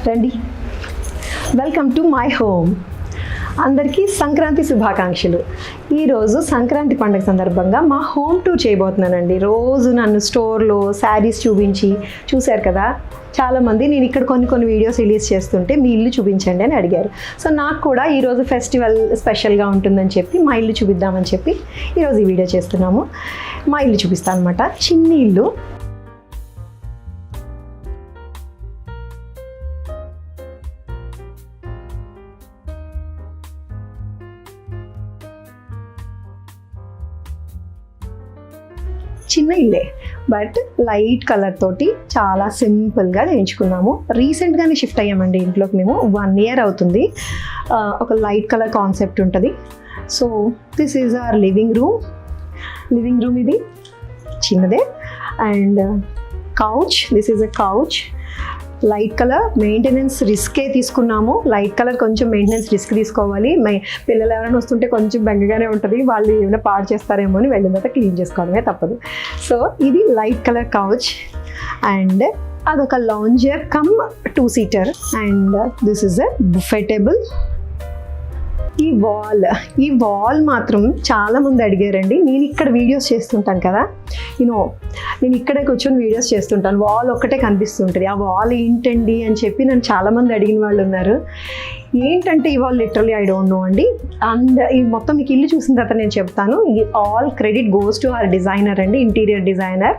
రండి, welcome to my home. అందరికీ సంక్రాంతి శుభాకాంక్షలు. ఈరోజు సంక్రాంతి పండుగ సందర్భంగా మా హోమ్ టూర్ చేయబోతున్నానండి. రోజు నన్ను స్టోర్లో శారీస్ చూశారు కదా, చాలామంది నేను ఇక్కడ కొన్ని వీడియోస్ రిలీజ్ చేస్తుంటే మీ ఇల్లు చూపించండి అని అడిగారు. సో నాకు కూడా ఈరోజు ఫెస్టివల్ స్పెషల్గా ఉంటుందని చెప్పి మా ఇల్లు చూపిద్దామని చెప్పి ఈరోజు ఈ వీడియో చేస్తున్నాము. మా ఇల్లు చూపిస్తాను అనమాట. చిన్ని ఇల్లు, చిన్న ఇల్లే బట్ లైట్ కలర్ తోటి చాలా సింపుల్గా చేయించుకున్నాము. రీసెంట్గానే షిఫ్ట్ అయ్యామండి ఇంట్లోకి. మేము 1 year అవుతుంది. ఒక లైట్ కలర్ కాన్సెప్ట్ ఉంటుంది. So this is our living room. ఇది చిన్నదే. And couch, this is a couch. Light colour, maintenance రిస్కే తీసుకున్నాము. లైట్ కలర్ కొంచెం మెయింటెనెన్స్ రిస్క్ తీసుకోవాలి. పిల్లలు ఎవరైనా వస్తుంటే కొంచెం బెంగగానే ఉంటుంది, వాళ్ళు ఏమైనా పాడు చేస్తారేమో అని వెళ్ళిన తర్వాత క్లీన్ చేసుకోవడమే తప్పదు. సో ఇది లైట్ కలర్ కౌచ్. అండ్ అదొక lounger cum 2-seater. And this is a buffet table. ఈ వాల్ మాత్రం చాలామంది అడిగారండి. నేను ఇక్కడ వీడియోస్ చేస్తుంటాను కదా, నేను ఇక్కడే కూర్చొని వీడియోస్ చేస్తుంటాను. వాల్ ఒక్కటే కనిపిస్తుంటుంది. ఆ వాల్ ఏంటండి అని చెప్పి నన్ను చాలామంది అడిగిన వాళ్ళు ఉన్నారు. ఏంటంటే ఈ wall literally I don't know అండి. అండ్ ఈ మొత్తం మీకు ఇల్లు చూసిన తర్వాత నేను చెప్తాను. ఈ all credit goes to our designer అండి, ఇంటీరియర్ డిజైనర్.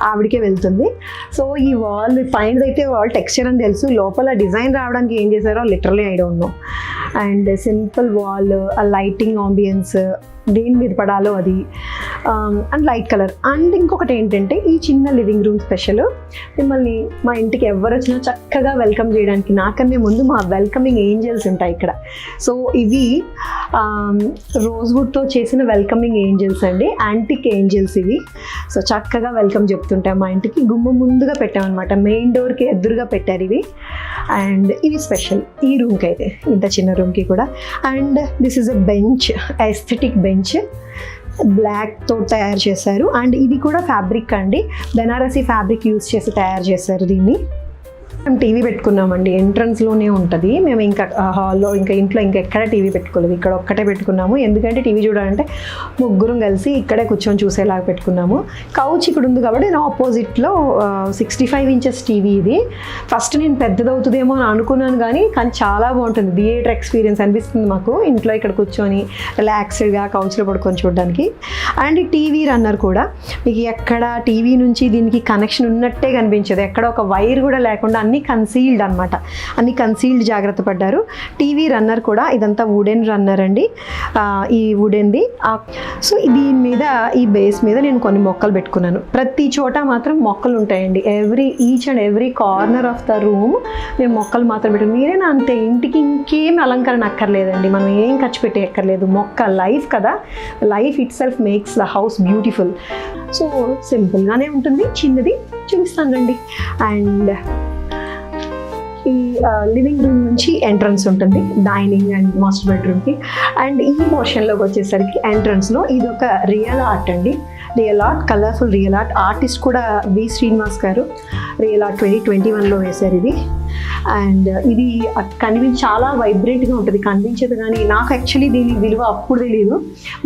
ఆవిడకే వెళ్తుంది. సో ఈ వాల్ పైనది అయితే వాల్ టెక్స్చర్ అని తెలుసు, లోపల డిజైన్ రావడానికి ఏం చేశారో literally I don't know. And simple wall, ఆ లైటింగ్ ఆంబియన్స్ దేని మీద పడాలో అది, అండ్ లైట్ కలర్. అండ్ ఇంకొకటి ఏంటంటే ఈ చిన్న లివింగ్ రూమ్ స్పెషల్. మిమ్మల్ని మా ఇంటికి ఎవరు వచ్చినా చక్కగా వెల్కమ్ చేయడానికి నాకన్నా ముందు మా వెల్కమింగ్ ఏంజల్స్ ఉంటాయి ఇక్కడ. సో ఇవి రోజ్వుడ్తో చేసిన వెల్కమింగ్ ఏంజల్స్ అండి, యాంటిక్ ఏంజల్స్ ఇవి. సో చక్కగా వెల్కమ్ చెప్తుంటాయి. మా ఇంటికి గుమ్మ ముందుగా పెట్టామన్నమాట, మెయిన్ డోర్కి ఎదురుగా పెట్టారు ఇవి. అండ్ ఇవి స్పెషల్ ఈ రూమ్కి అయితే, ఇంత చిన్న రూమ్కి కూడా. And this is a bench, aesthetic bench, బ్లాక్తో తయారు చేశారు. అండ్ ఇది కూడా ఫ్యాబ్రిక్ అండి, బెనారసీ ఫ్యాబ్రిక్ యూజ్ చేసి తయారు చేశారు దీన్ని. మేము టీవీ పెట్టుకున్నామండి, ఎంట్రన్స్లోనే ఉంటుంది. మేము ఇంకా హాల్లో ఇంట్లో ఎక్కడ టీవీ పెట్టుకోలేదు, ఇక్కడ ఒక్కటే పెట్టుకున్నాము. ఎందుకంటే టీవీ చూడాలంటే ముగ్గురం కలిసి ఇక్కడే కూర్చొని చూసేలాగా పెట్టుకున్నాము. కౌచ్ ఇక్కడ ఉంది కాబట్టి నేను ఆపోజిట్లో 65 inches టీవీ ఇది. ఫస్ట్ నేను పెద్దదవుతుందేమో అని అనుకున్నాను, కానీ చాలా బాగుంటుంది. థియేటర్ ఎక్స్పీరియన్స్ అనిపిస్తుంది మాకు ఇంట్లో ఇక్కడ కూర్చొని రిలాక్స్డ్గా కౌచ్లో పడుకొని చూడడానికి. అండ్ టీవీ రన్నర్ కూడా మీకు ఎక్కడ టీవీ నుంచి దీనికి కనెక్షన్ ఉన్నట్టే కనిపించదు, ఎక్కడ ఒక వైర్ కూడా లేకుండా అన్నీ కన్సీల్డ్ అనమాట, అన్నీ కన్సీల్డ్ జాగ్రత్త పడ్డారు. టీవీ రన్నర్ కూడా ఇదంతా వుడెన్ రన్నర్ అండి, ఈ వుడెన్ది. సో దీని మీద, ఈ బేస్ మీద నేను కొన్ని మొక్కలు పెట్టుకున్నాను. ప్రతి చోట మాత్రం మొక్కలు ఉంటాయండి. Each and every corner of the room మేము మొక్కలు మాత్రం పెట్టుకున్నాం. మీరేనా అంతే, ఇంటికి ఇంకేం అలంకరణ అక్కర్లేదండి, మనం ఏం ఖర్చు పెట్టే అక్కర్లేదు. మొక్క లైఫ్ కదా, life it self makes the house beautiful. So సింపుల్గానే ఉంటుంది, చిన్నది చూపిస్తాను రండి. అండ్ ఈ లివింగ్ రూమ్ నుంచి ఎంట్రన్స్ ఉంటుంది డైనింగ్ అండ్ మాస్టర్ బెడ్రూమ్కి. అండ్ ఈ పోర్షన్లోకి వచ్చేసరికి ఎంట్రన్స్లో ఇది ఒక రియల్ ఆర్ట్ అండి, real art, colourful real art. Artist కూడా వి శ్రీనివాస్ గారు రియల్ ఆర్ట్ 2021లో వేశారు ఇది. అండ్ ఇది చాలా వైబ్రెంట్గా ఉంటుంది, కనిపించదు. కానీ నాకు యాక్చువల్లీ దీని విలువ అప్పుడు తెలియదు.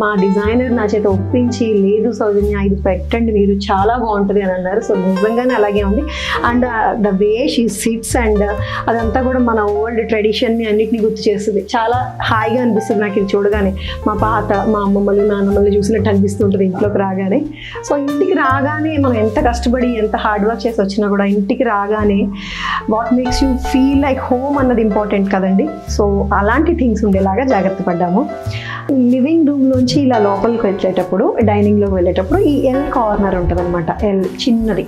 మా డిజైనర్ నా చేత ఒప్పించి, లేదు సౌజన్య ఇది పెట్టండి మీరు, చాలా బాగుంటుంది అని అన్నారు. సో నిజంగానే అలాగే ఉంది. And the way she sits and అదంతా కూడా మన ఓల్డ్ ట్రెడిషన్ని అన్నిటిని గుర్తు చేస్తుంది. చాలా హాయిగా అనిపిస్తుంది నాకు ఇది చూడగానే. మా అమ్మమ్మలు నాన్నమ్మలు చూసినట్టు అనిపిస్తుంటుంది ఇంట్లోకి రాగానే. సో ఇంటికి రాగానే మనం ఎంత కష్టపడి ఎంత హార్డ్ వర్క్ చేసి వచ్చినా కూడా ఇంటికి రాగానే what makes you feel like home అన్నది ఇంపార్టెంట్ కదండి. సో అలాంటి థింగ్స్ ఉండేలాగా జాగ్రత్త పడ్డాము. లివింగ్ రూమ్లోంచి ఇలా లోపలికి వెళ్ళేటప్పుడు, డైనింగ్లోకి వెళ్ళేటప్పుడు ఈ ఎల్ కార్నర్ ఉంటుంది అనమాట, ఎల్ చిన్నది.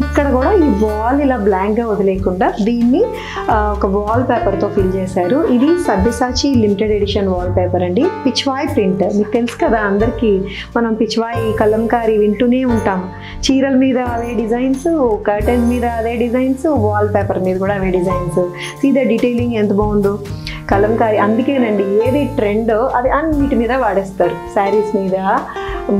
ఇక్కడ కూడా ఈ వాల్ ఇలా బ్లాంక్గా వదిలేయకుండా దీన్ని ఒక వాల్ పేపర్తో ఫిల్ చేశారు. ఇది Sabyasachi limited edition wall paper అండి, పిచ్వాయ్ ప్రింట్. మీకు తెలుసు కదా అందరికీ, మనం పిచ్వాయ్ కలంకారీ వింటూనే ఉంటాం. చీరల మీద అవే డిజైన్స్, కర్టెన్ మీద అదే డిజైన్స్, వాల్ పేపర్ మీద కూడా అవే డిజైన్స్. సీదా డీటెయిలింగ్ ఎంత బాగుందో. కలంకారీ అందుకేనండి, ఏది ట్రెండ్ అది అన్నిటి మీద వాడేస్తారు. శారీస్ మీద,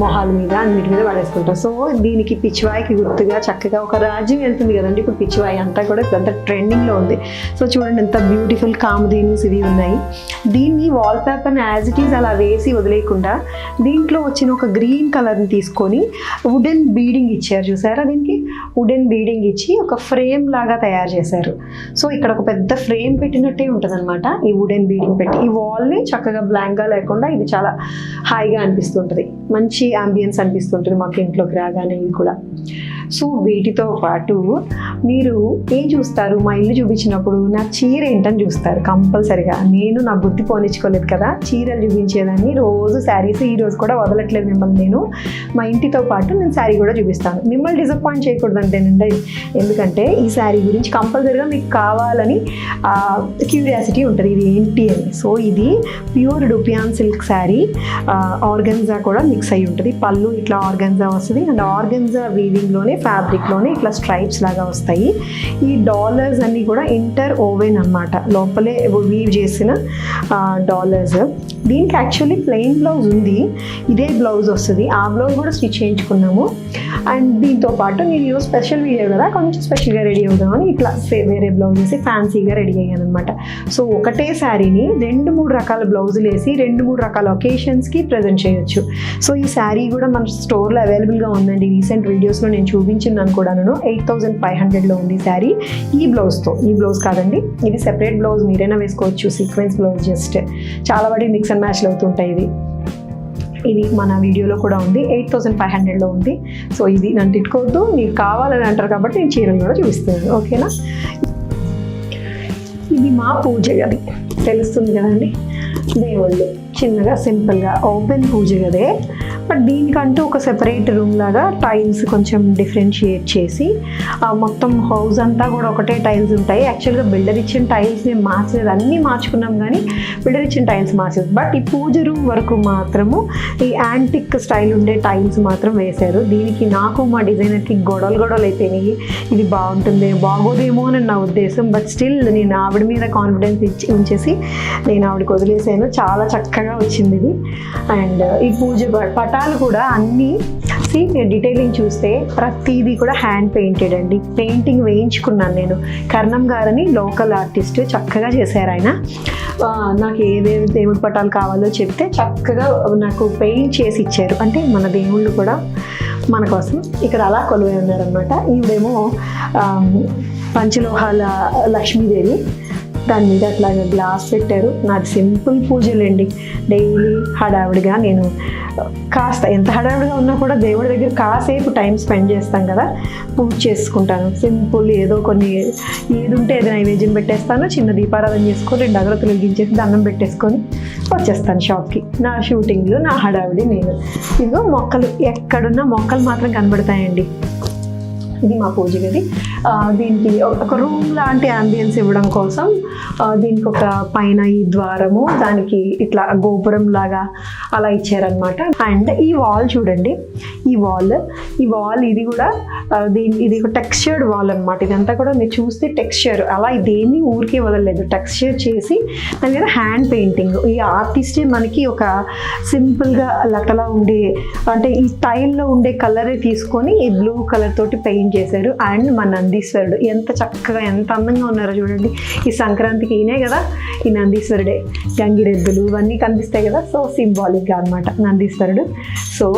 మొహాల మీద అన్నిటి మీద పడేసుకుంటాం. సో దీనికి పిచ్చివాయికి గుర్తుగా చక్కగా ఒక రాజ్యం వెళ్తుంది కదండి ఇప్పుడు పిచ్చివాయి అంతా కూడా ఇప్పుడంతా ట్రెండింగ్లో ఉంది. సో చూడండి ఎంత బ్యూటిఫుల్ కామధేనుస్ ఇవి ఉన్నాయి. దీన్ని వాల్ పేపర్ని యాజ్ ఇట్ ఈజ్ అలా వేసి వదిలేయకుండా దీంట్లో వచ్చిన ఒక గ్రీన్ కలర్ని తీసుకొని వుడెన్ బీడింగ్ ఇచ్చారు చూసారా, దీనికి వుడెన్ బీడింగ్ ఇచ్చి ఒక ఫ్రేమ్ లాగా తయారు చేశారు. సో ఇక్కడ ఒక పెద్ద ఫ్రేమ్ పెట్టినట్టే ఉంటుంది అనమాట ఈ వుడెన్ బీడింగ్ పెట్టి. ఈ వాల్ని చక్కగా బ్లాంక్గా లేకుండా ఇది చాలా హాయిగా అనిపిస్తుంటుంది, మంచి అంబియన్స్ అనిపిస్తుంటుంది మాకు ఇంట్లోకి రాగానే. ఇది కూడా సో వీటితో పాటు మీరు ఏం చూస్తారు, మా ఇల్లు చూపించినప్పుడు నా చీర ఏంటని చూస్తారు కంపల్సరిగా. నేను నా బుద్ధి పోనిచ్చుకోలేదు కదా, చీరలు చూపించేదాన్ని రోజు శారీస్. ఈ రోజు కూడా వదలట్లేదు మిమ్మల్ని నేను. మా ఇంటితో పాటు నేను శారీ కూడా చూపిస్తాను. మిమ్మల్ని డిసప్పాయింట్ చేయకూడదు అంటేనండి, ఎందుకంటే ఈ శారీ గురించి కంపల్సరిగా మీకు కావాలని క్యూరియాసిటీ ఉంటుంది ఇది ఏంటి అని. సో ఇది ప్యూర్ డుపియాన్ సిల్క్ శారీ, ఆర్గన్జా కూడా మిక్స్ అయ్యి ఉంటుంది. పళ్ళు ఇట్లా ఆర్గన్జా వస్తుంది అండ్ ఆర్గన్జా వీవింగ్లోనే ఫ్యాబ్రిక్లోనే ఇట్లా స్ట్రైప్స్ లాగా వస్తాయి. ఈ డాలర్స్ అన్నీ కూడా ఇంటర్ ఓవెన్ అన్నమాట, లోపలే వీవ్ చేసిన డాలర్స్. దీనికి యాక్చువల్లీ ప్లెయిన్ బ్లౌజ్ ఉంది, ఇదే బ్లౌజ్ వస్తుంది. ఆ బ్లౌజ్ కూడా స్టిచ్ చేయించుకున్నాము. అండ్ దీంతో పాటు నేను ఈరోజు స్పెషల్ వీడియో కదా కొంచెం స్పెషల్గా రెడీ అవుదామని ఇట్లా వేరే బ్లౌజ్ వేసి ఫ్యాన్సీగా రెడీ అయ్యాను అనమాట. సో ఒకటే శారీని 2-3 రకాల బ్లౌజులు వేసి 2-3 రకాల ఒకేషన్స్కి ప్రజెంట్ చేయొచ్చు. సో ఈ శారీ కూడా మన స్టోర్లో అవైలబుల్గా ఉందండి. రీసెంట్ వీడియోస్లో నేను చూపించినాను కూడాను. 8500లో ఉంది శారీ ఈ బ్లౌజ్తో. ఈ బ్లౌజ్ కాదండి, ఇది సెపరేట్ బ్లౌజ్, మీరైనా వేసుకోవచ్చు, సీక్వెన్స్ బ్లౌజ్. జస్ట్ చాలా వాటి మిక్స్ అండ్ మ్యాచ్లు అవుతుంటాయి. ఇది మన వీడియోలో కూడా ఉంది, 8500లో ఉంది. సో ఇది నన్ను తిట్టుకోవద్దు, మీరు కావాలని అంటారు కాబట్టి నేను చీరలు కూడా చూపిస్తున్నాను, ఓకేనా. ఇది మా పూజ గది, తెలుస్తుంది కదండి. దేవుళ్ళు చిన్నగా సింపుల్గా ఓపెన్ పూజ గదే, బట్ దీనికంటూ ఒక సెపరేట్ రూమ్ లాగా టైల్స్ కొంచెం డిఫరెన్షియేట్ చేసి మొత్తం హౌస్ అంతా కూడా ఒకటే టైల్స్ ఉంటాయి. యాక్చువల్గా బిల్డర్ ఇచ్చిన టైల్స్ మేము మార్చలేదు, అన్నీ మార్చుకున్నాం కానీ బిల్డర్ ఇచ్చిన టైల్స్ మార్చలేదు. బట్ ఈ పూజ రూమ్ వరకు మాత్రము ఈ యాంటిక్ స్టైల్ ఉండే టైల్స్ మాత్రం వేశారు. దీనికి నాకు మా డిజైనర్కి గొడవలు అయిపోయినాయి. ఇది బాగుంటుంది బాగోదేమో అని నా ఉద్దేశం, బట్ స్టిల్ నేను ఆవిడ మీద కాన్ఫిడెన్స్ ఉంచేసి నేను ఆవిడకి వదిలేసాను. చాలా చక్కగా వచ్చింది ఇది. అండ్ ఈ పూజ పటాలు కూడా అన్నీ మీరు డీటెయిలింగ్ చూస్తే ప్రతిదీ కూడా హ్యాండ్ పెయింటెడ్ అండి. పెయింటింగ్ వేయించుకున్నాను నేను. కర్ణం గారని లోకల్ ఆర్టిస్ట్ చక్కగా చేశారు ఆయన. నాకు ఏవేవి దేవుడి పటాలు కావాలో చెప్తే చక్కగా నాకు పెయింట్ చేసి ఇచ్చారు. అంటే మన దేవుళ్ళు కూడా మన కోసం ఇక్కడ అలా కొలువై ఉన్నారనమాట. ఈవిడేమో పంచలోహాల లక్ష్మీదేవి, దాని మీద అట్లాగా గ్లాస్ పెట్టారు. నాది సింపుల్ పూజలండి. డైలీ హడావిడిగా నేను కాస్త ఎంత హడావిడిగా ఉన్నా కూడా దేవుడి దగ్గర కాసేపు టైం స్పెండ్ చేస్తాం కదా, పూజ చేసుకుంటాను. సింపుల్ ఏదో కొన్ని ఏది ఉంటే ఏదో నైవేద్యం పెట్టేస్తాను, చిన్న దీపారాధన చేసుకొని 2 అగరత్తులు వెలిగించేసి దండం పెట్టేసుకొని వచ్చేస్తాను షాప్కి. నా షూటింగ్లు, నా హడావిడి నేను. ఇదిగో మొక్కలు, ఎక్కడున్నా మొక్కలు మాత్రం కనబడతాయండి. ఇది మా పూజ గది. దీనికి ఒక రూమ్ లాంటి అంబియన్స్ ఇవ్వడం కోసం దీనికి ఒక పైన ఈ ద్వారము, దానికి ఇట్లా గోపురం లాగా అలా ఇచ్చారనమాట. అండ్ ఈ వాల్ చూడండి, ఈ వాల్ ఇది కూడా ఇది ఒక టెక్స్చర్డ్ వాల్ అనమాట. ఇదంతా కూడా మీరు చూస్తే టెక్స్చర్ అలా దేన్ని ఊరికే వదలలేదు, టెక్స్చర్ చేసి దాని మీద హ్యాండ్ పెయింటింగ్. ఈ ఆర్టిస్టే మనకి ఒక సింపుల్గా లతలా ఉండే, అంటే ఈ స్టైల్లో ఉండే కలరే తీసుకొని ఈ బ్లూ కలర్ తోటి పెయింట్ చేశారు. అండ్ మన నందీశ్వరుడు ఎంత చక్కగా ఎంత అందంగా ఉన్నారో చూడండి. ఈ సంక్రాంతికి ఈయనే కదా ఈ నందీశ్వరుడే, గంగిరెద్దులు ఇవన్నీ కనిపిస్తాయి కదా. సో సింబాలిక్గా అనమాట నందీశ్వరుడు. సో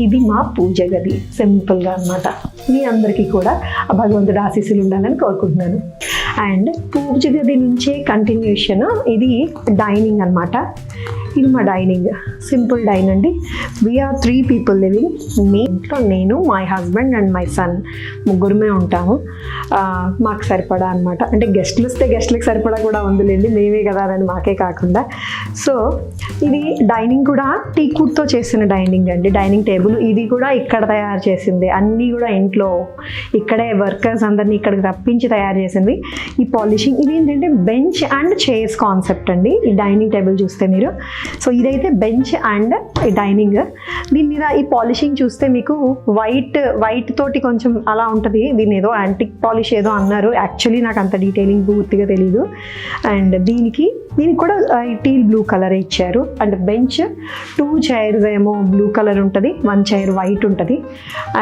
ఇది మా పూజ గది సింపుల్గా అనమాట. మీ అందరికీ కూడా ఆ భగవంతుడు ఆశీస్సులు ఉండాలని కోరుకుంటున్నాను. అండ్ పూజ గది నుంచే కంటిన్యూషన్ ఇది డైనింగ్ అనమాట. ఇది మా డైనింగ్, సింపుల్ డైన్ అండి. We're 3 people living. మీ ఇంట్లో నేను, my husband and my son ముగ్గురమే ఉంటాము. మాకు సరిపడా అనమాట. అంటే గెస్ట్లు వస్తే గెస్ట్లకు సరిపడా కూడా ఉందిలేండి, మేమే కదా అని మాకే కాకుండా. సో ఇది డైనింగ్ కూడా టీకుడ్తో చేసిన డైనింగ్ అండి. డైనింగ్ టేబుల్ ఇది కూడా ఇక్కడ తయారు చేసింది, అన్నీ కూడా ఇంట్లో ఇక్కడే వర్కర్స్ అందరినీ ఇక్కడికి రప్పించి తయారు చేసింది. ఈ పాలిషింగ్ ఇది ఏంటంటే బెంచ్ అండ్ చైర్స్ కాన్సెప్ట్ అండి. ఈ డైనింగ్ టేబుల్ చూస్తే మీరు, సో ఇదైతే బెంచ్ అండ్ డైనింగ్. దీని మీద ఈ పాలిషింగ్ చూస్తే మీకు వైట్ తోటి కొంచెం అలా ఉంటుంది. దీని ఏదో యాంటిక్ పాలిష్ ఏదో అన్నారు, యాక్చువల్లీ నాకు అంత డీటెయిలింగ్ పూర్తిగా తెలీదు. అండ్ దీనికి దీనికి కూడా టీల్ బ్లూ కలర్ ఇచ్చారు. అండ్ బెంచ్ 2 చైర్స్ ఏమో బ్లూ కలర్ ఉంటుంది, 1 చైర్ వైట్ ఉంటుంది.